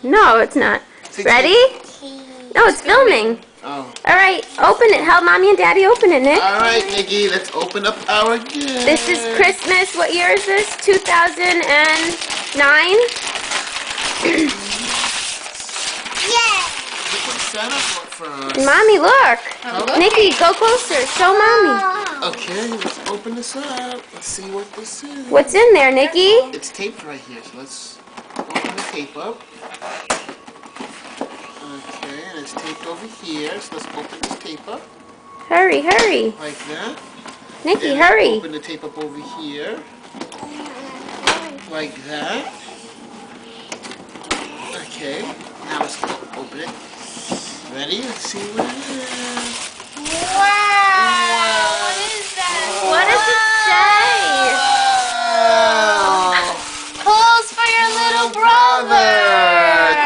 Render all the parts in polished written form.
No, it's not. Ready? No, it's filming. Oh. Alright, open it. Help Mommy and Daddy open it, Nick. Alright, Nikki, let's open up our gift. This is Christmas. What year is this? 2009? Santa for us. Mommy, look. Nikki, go closer. Show Mommy. Okay, let's open this up. Let's see what this is. What's in there, Nikki? It's taped right here, so let's open the tape up. Okay, and it's taped over here, so let's open this tape up. Hurry, hurry. Like that. Nikki, and hurry. Open the tape up over here. Like that. Okay, now let's open it. Ready? Let's see what it is. Wow! What is that? What does it say? Wow! Clothes for your little brother!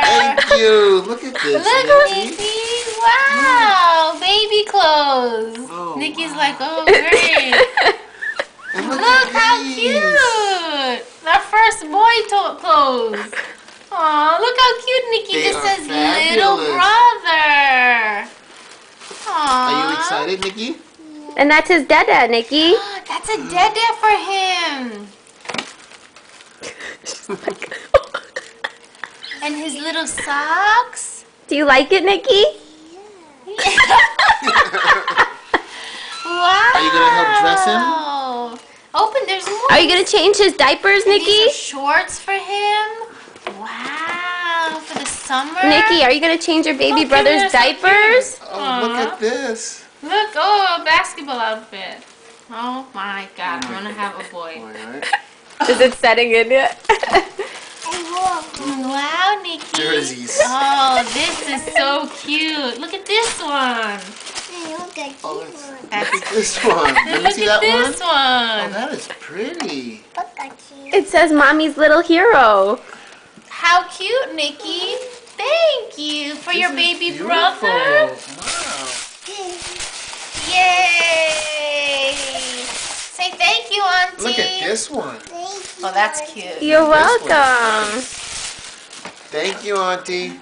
Thank you! Look at this, Look, Nikki. Nikki! Wow! Baby clothes! Oh, Nikki's like, oh great! And Look at how these. cute! Our first boy clothes! Aw, look how cute Nikki They just are says little fabulous. brother! Aww. Are you excited, Nikki? And that's his dada, Nikki. That's a dada for him! And his little socks? Do you like it, Nikki? Wow! Are you gonna help dress him? Open, there's more. Are you going to change his diapers, And these Nikki? are shorts for him. Wow, for the summer. Nikki, are you going to change your baby Look, brother's they're so cute. diapers? Oh, look at this. Look, oh, a basketball outfit. Oh my God, I'm gonna have a boy. Alright. Is it setting in yet? Wow, Nikki. Jerseys. Oh, this is so cute. Look at this one. Look at this one. Let me Look see at that one. this Oh, one. that is pretty. It says Mommy's little hero. How cute, Nikki. Thank you for your This is baby beautiful. brother. Wow. Yay! Say thank you, Auntie. Look at this one. Oh, that's cute. You're This one. welcome. Thank you, Auntie.